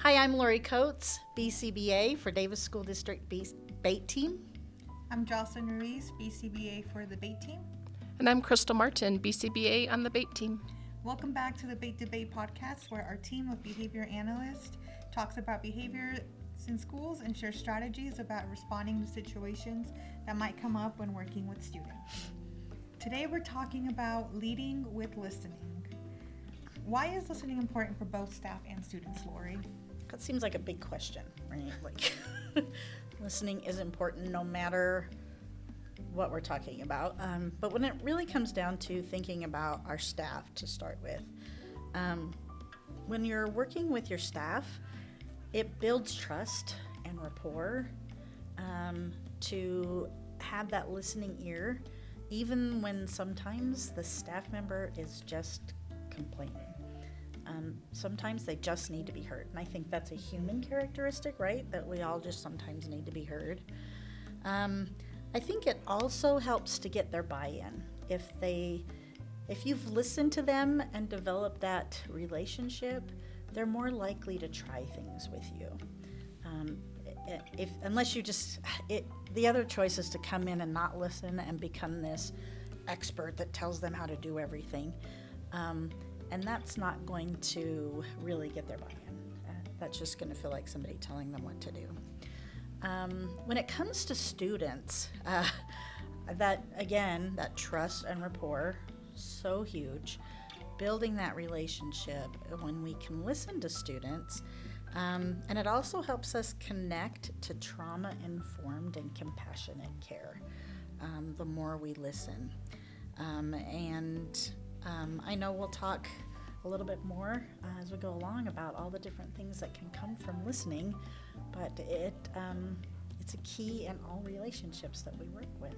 Hi, I'm Lori Coates, BCBA for Davis School District BATE team. I'm Jocelyn Ruiz, BCBA for the BATE team. And I'm Crystal Martin, BCBA on the BATE team. Welcome back to the BATE Debate podcast, where our team of behavior analysts talks about behavior in schools and shares strategies about responding to situations that might come up when working with students. Today we're talking about leading with listening. Why is listening important for both staff and students, Lori? That seems like a big question, right? Like, listening is important no matter what we're talking about. But when it really comes down to thinking about our staff to start with, when you're working with your staff, it builds trust and rapport to have that listening ear, even when sometimes the staff member is just complaining. Sometimes they just need to be heard. And I think that's a human characteristic, right? That we all just sometimes need to be heard. I think it also helps to get their buy-in. If you've listened to them and developed that relationship, they're more likely to try things with you. The other choice is to come in and not listen and become this expert that tells them how to do everything. And that's not going to really get their buy-in. That's just going to feel like somebody telling them what to do. When it comes to students, that trust and rapport, so huge. Building that relationship when we can listen to students, and it also helps us connect to trauma-informed and compassionate care, the more we listen. I know we'll talk a little bit more as we go along about all the different things that can come from listening, but it's a key in all relationships that we work with.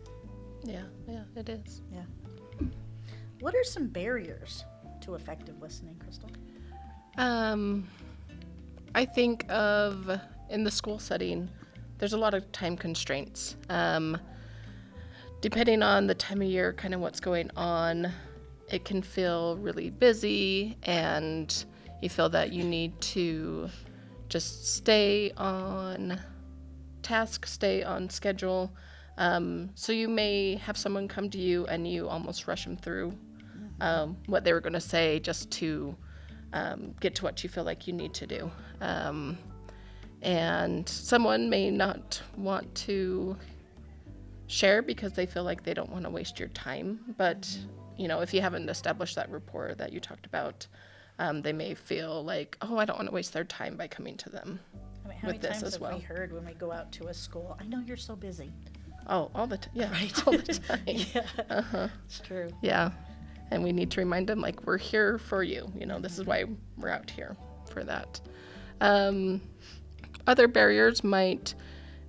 Yeah, it is. Yeah. What are some barriers to effective listening, Crystal? I think of in the school setting, there's a lot of time constraints. Depending on the time of year, kind of what's going on, it can feel really busy and you feel that you need to just stay on task, stay on schedule. So you may have someone come to you and you almost rush them through what they were going to say just to get to what you feel like you need to do. And someone may not want to share because they feel like they don't want to waste your time. But, if you haven't established that rapport that you talked about, they may feel like, oh, I don't want to waste their time by coming to them How with many this times as have well. we heard when we go out to a school, I know you're so busy. Oh, all the time. Yeah, Right. all the time. Yeah, Uh-huh. it's true. Yeah. And we need to remind them, like, we're here for you. This is why we're out here for that. Other barriers might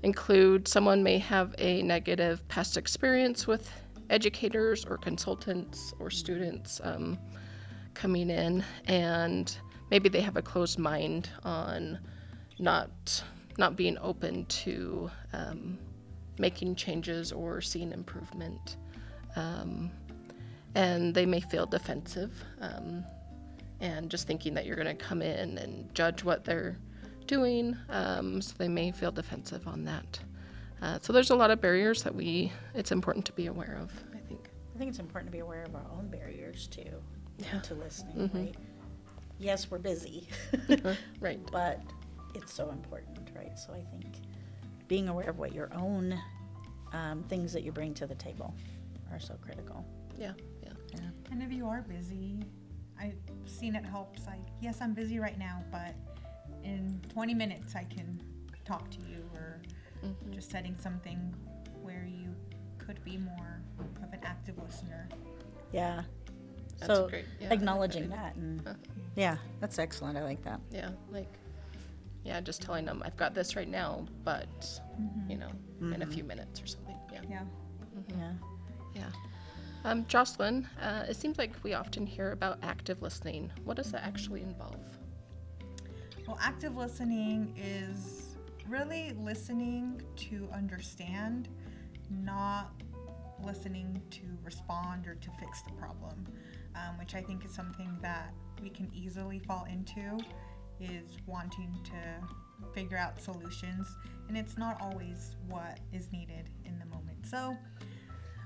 include someone may have a negative past experience with educators or consultants or students coming in, and maybe they have a closed mind on not being open to making changes or seeing improvement. And they may feel defensive and just thinking that you're going to come in and judge what they're doing. So they may feel defensive on that. So there's a lot of barriers that it's important to be aware of, I think. I think it's important to be aware of our own barriers too, Yeah. to listening, right? Yes, we're busy, Right. but it's so important, right? So I think being aware of what your own things that you bring to the table are so critical. Yeah. And if you are busy, I've seen it helps. Like, yes, I'm busy right now, but in 20 minutes I can talk to you, or just setting something where you could be more of an active listener. Yeah. That's So great. Yeah, acknowledging I like that, and yeah, that's excellent. I like that. Yeah, just telling them I've got this right now, but in a few minutes or something. Yeah. Yeah. Jocelyn, it seems like we often hear about active listening. What does that actually involve? Well, active listening is really listening to understand, not listening to respond or to fix the problem, which I think is something that we can easily fall into is wanting to figure out solutions, and it's not always what is needed in the moment. So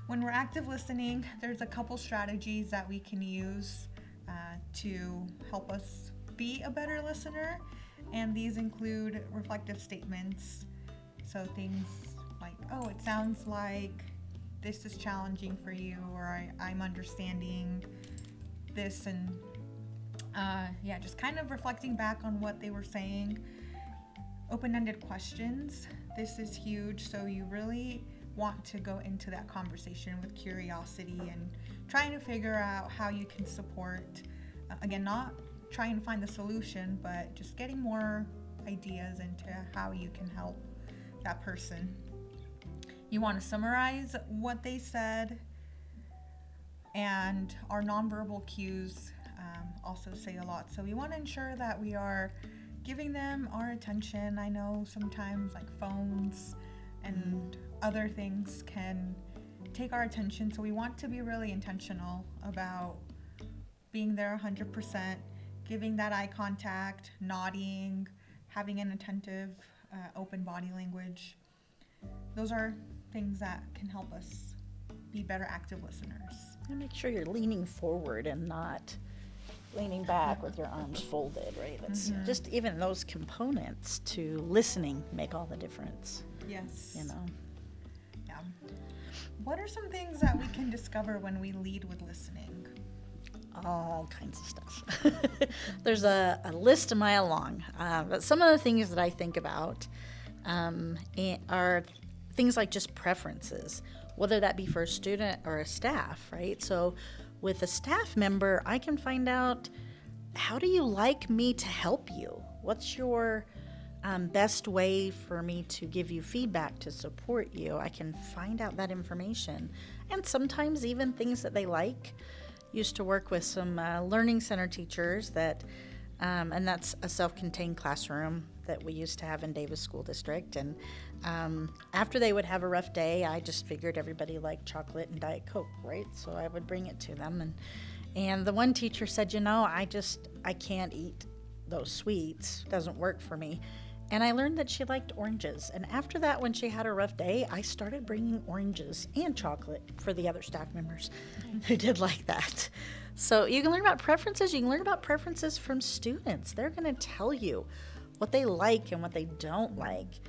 when we're active listening, there's a couple strategies that we can use to help us be a better listener, and these include reflective statements. So things like, oh, it sounds like this is challenging for you, or I'm understanding this, and just kind of reflecting back on what they were saying. Open-ended questions. This is huge. So you really want to go into that conversation with curiosity and trying to figure out how you can support. Again, not trying to find the solution, but just getting more ideas into how you can help that person. You want to summarize what they said, and our nonverbal cues also say a lot. So we want to ensure that we are giving them our attention. I know sometimes like phones and other things can take our attention, so we want to be really intentional about being there 100%, giving that eye contact, nodding, having an attentive, open body language. Those are things that can help us be better active listeners. And make sure you're leaning forward and not leaning back with your arms folded, right? That's just even those components to listening make all the difference, Yes. you know. Yeah. What are some things that we can discover when we lead with listening? All kinds of stuff. There's a list a mile long, but some of the things that I think about are things like just preferences, whether that be for a student or a staff, right? So with a staff member, I can find out, how do you like me to help you? What's your best way for me to give you feedback to support you? I can find out that information. And sometimes even things that they like. Used to work with some learning center teachers that, and that's a self-contained classroom that we used to have in Davis School District. And after they would have a rough day, I just figured everybody liked chocolate and Diet Coke, right? So I would bring it to them. And the one teacher said, I can't eat those sweets. Doesn't work for me. And I learned that she liked oranges. And after that, when she had a rough day, I started bringing oranges and chocolate for the other staff members who did like that. So you can learn about preferences. You can learn about preferences from students. They're going to tell you what they like and what they don't like.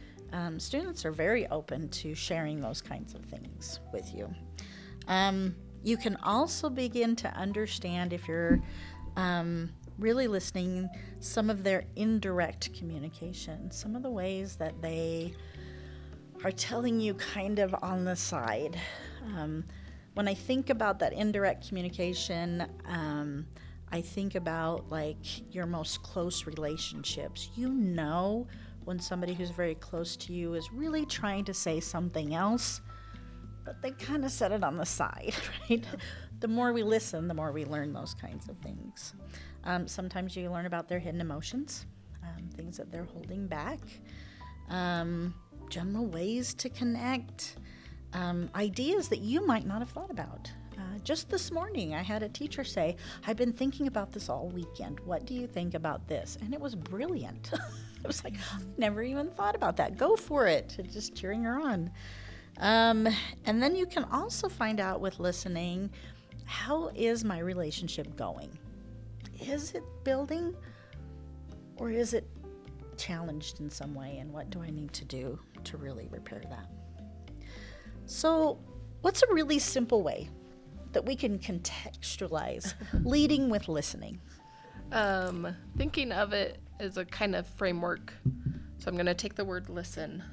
Students are very open to sharing those kinds of things with you. You can also begin to understand, if you're really listening, some of their indirect communication, some of the ways that they are telling you kind of on the side. When I think about that indirect communication, I think about like your most close relationships. You know when somebody who's very close to you is really trying to say something else, but they kind of said it on the side, right? The more we listen, the more we learn those kinds of things. Sometimes you learn about their hidden emotions, things that they're holding back, general ways to connect, ideas that you might not have thought about. Just this morning, I had a teacher say, I've been thinking about this all weekend. What do you think about this? And it was brilliant. It was like, I've never even thought about that. Go for it. Just cheering her on. And then you can also find out with listening, how is my relationship going? Is it building, or is it challenged in some way? And what do I need to do to really repair that? So what's a really simple way that we can contextualize leading with listening? Thinking of it as a kind of framework. So I'm going to take the word listen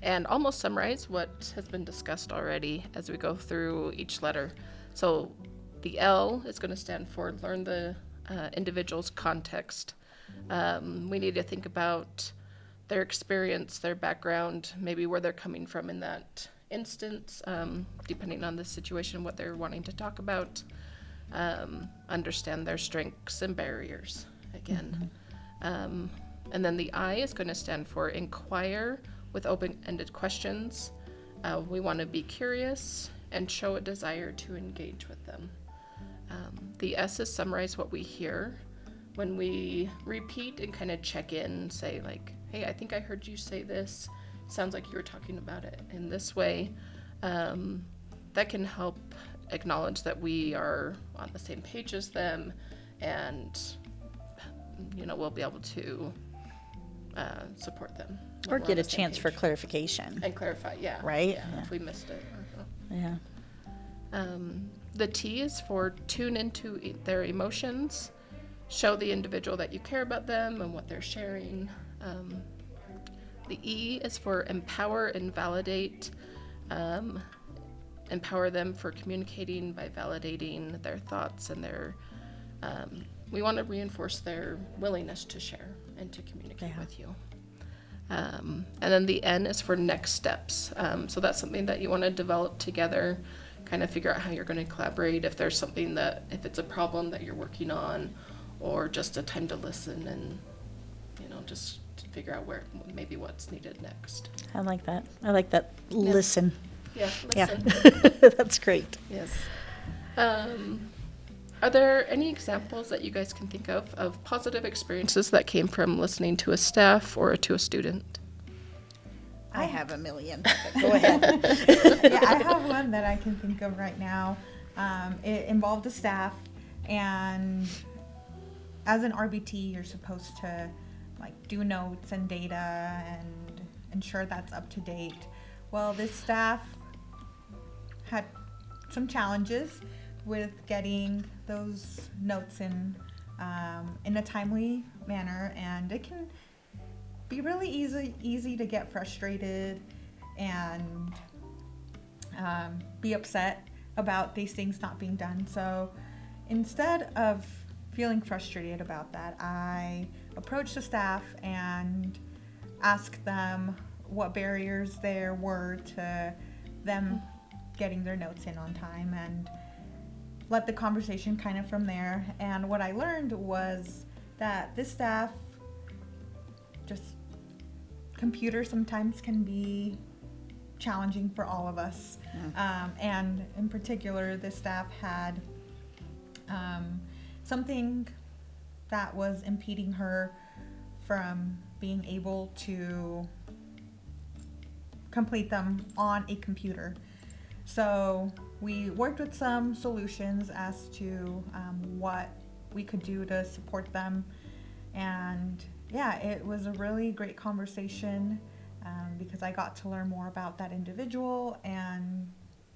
and almost summarize what has been discussed already as we go through each letter. So the L is going to stand for learn the individual's context. We need to think about their experience, their background, maybe where they're coming from in that instance, depending on the situation, what they're wanting to talk about. Understand their strengths and barriers again. And then the I is going to stand for inquire with open-ended questions. We want to be curious and show a desire to engage with them. The S is summarize what we hear. when we repeat and kind of check in, say like, hey, I think I heard you say this. Sounds like you were talking about it in this way. That can help acknowledge that we are on the same page as them, and we'll be able to support them. when Or we're on get a the same chance for page. clarification. And clarify, yeah. Right? Yeah, Yeah. if we missed it. Yeah. The T is for tune into their emotions, show the individual that you care about them and what they're sharing. The E is for empower and validate. Empower them for communicating by validating their thoughts and their. We want to reinforce their willingness to share and to communicate Yeah. with you. And then the N is for next steps. So that's something that you want to develop together, kind of figure out how you're going to collaborate. If there's something if it's a problem that you're working on, or just a time to listen and, just to figure out maybe what's needed next. I like that. I like that. Listen. Yeah, Yeah. listen. That's great. Yes. Are there any examples that you guys can think of positive experiences that came from listening to a staff or to a student? I have a million. But go ahead. Yeah, I have one that I can think of right now. It involved a staff, and as an RBT, you're supposed to do notes and data and ensure that's up to date. Well, this staff had some challenges with getting those notes in a timely manner, and it can be really easy to get frustrated and be upset about these things not being done. So instead of feeling frustrated about that, I approached the staff and asked them what barriers there were to them getting their notes in on time, and let the conversation kind of from there. And what I learned was that this staff, just computers sometimes can be challenging for all of us. And in particular, this staff had something that was impeding her from being able to complete them on a computer. So we worked with some solutions as to what we could do to support them. And yeah, it was a really great conversation because I got to learn more about that individual and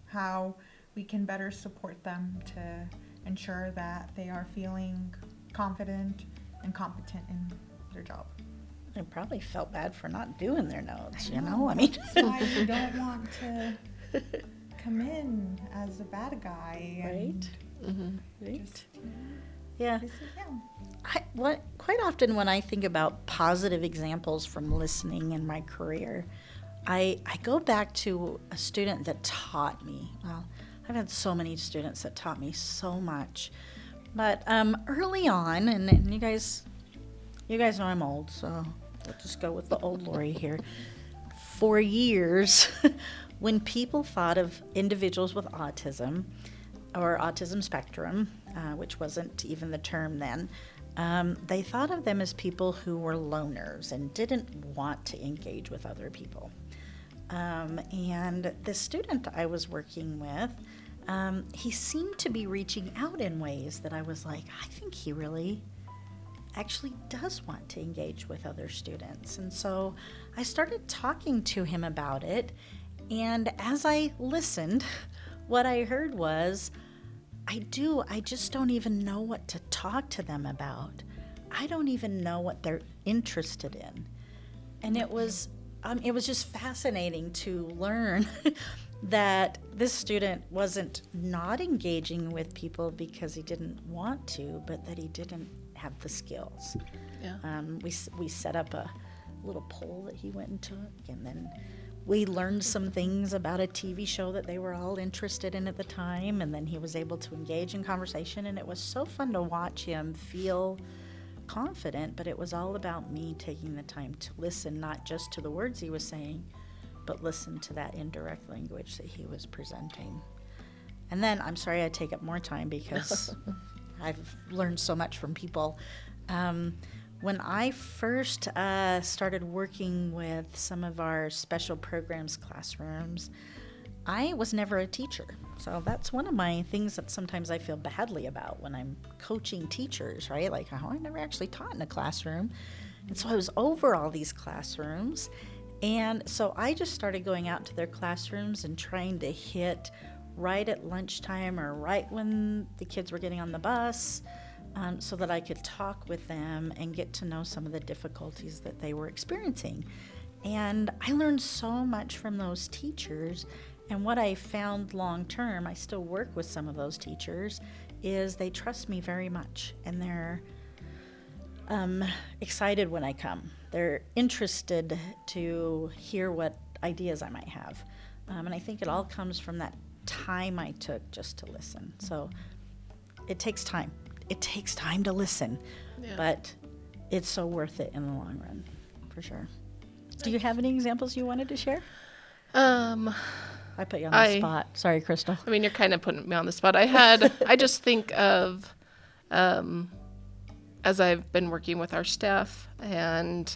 how we can better support them to ensure that they are feeling confident and competent in their job. They probably felt bad for not doing their notes, I mean. That's why you don't want to come in as a bad guy. Right? Mm-hmm. Right? Just, Yeah. Quite often when I think about positive examples from listening in my career, I go back to a student that taught me. Well, I've had so many students that taught me so much. But early on, and you guys know I'm old, so we'll just go with the old Lori here. For years, when people thought of individuals with autism or autism spectrum, which wasn't even the term then, they thought of them as people who were loners and didn't want to engage with other people. And the student I was working with, he seemed to be reaching out in ways that I was like, I think he really actually does want to engage with other students. And so I started talking to him about it. And as I listened, what I heard was, I just don't even know what to talk to them about. I don't even know what they're interested in. And it was just fascinating to learn that this student wasn't not engaging with people because he didn't want to, but that he didn't have the skills. Yeah. We set up a little poll that he went and took, and then we learned some things about a TV show that they were all interested in at the time, and then he was able to engage in conversation, and it was so fun to watch him feel confident. But it was all about me taking the time to listen, not just to the words he was saying, but listen to that indirect language that he was presenting. And then, I'm sorry I take up more time because I've learned so much from people. When I first started working with some of our special programs classrooms, I was never a teacher. So that's one of my things that sometimes I feel badly about when I'm coaching teachers, right? Like, oh, I never actually taught in a classroom. And so I was over all these classrooms. And so I just started going out to their classrooms and trying to hit right at lunchtime or right when the kids were getting on the bus, so that I could talk with them and get to know some of the difficulties that they were experiencing. And I learned so much from those teachers. And what I found long term, I still work with some of those teachers, is they trust me very much. And they're excited when I come. They're interested to hear what ideas I might have. And I think it all comes from that time I took just to listen. So it takes time. It takes time to listen, but it's so worth it in the long run, for sure. Do you have any examples you wanted to share? I put you on the spot. Sorry, Crystal. I mean, you're kind of putting me on the spot. I just think of, as I've been working with our staff and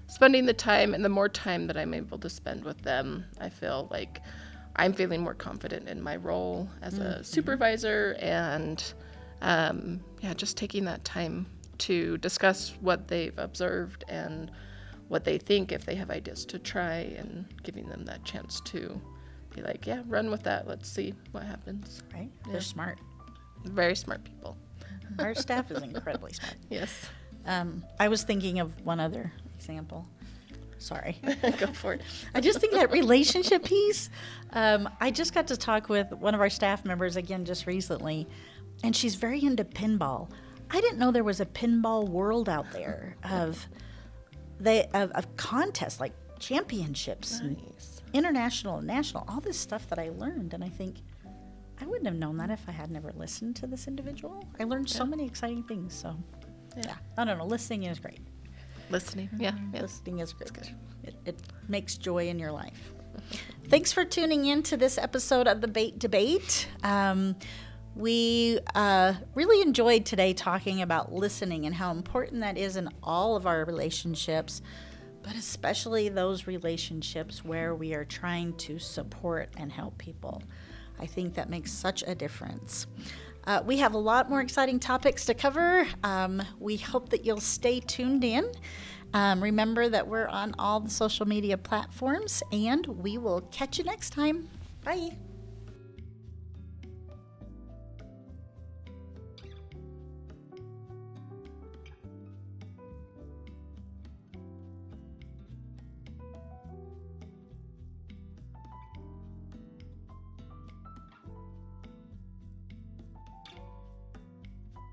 spending the time, and the more time that I'm able to spend with them, I feel like I'm feeling more confident in my role as a supervisor, and just taking that time to discuss what they've observed and what they think, if they have ideas to try, and giving them that chance to be like, yeah, run with that. Let's see what happens. Right? They're smart. Very smart people. Our staff is incredibly smart. Yes. I was thinking of one other example. Sorry. Go for it. I just think that relationship piece, I just got to talk with one of our staff members again just recently, and she's very into pinball. I didn't know there was a pinball world out there of contests, like championships, and international and national, all this stuff that I learned. And I think I wouldn't have known that if I had never listened to this individual. I learned so many exciting things. So yeah, I don't know. Listening is great. Listening. Yeah. Listening is great. It makes joy in your life. Thanks for tuning in to this episode of the Bait Debate. We really enjoyed today talking about listening and how important that is in all of our relationships, but especially those relationships where we are trying to support and help people. I think that makes such a difference. We have a lot more exciting topics to cover. We hope that you'll stay tuned in. Remember that we're on all the social media platforms, and we will catch you next time. Bye.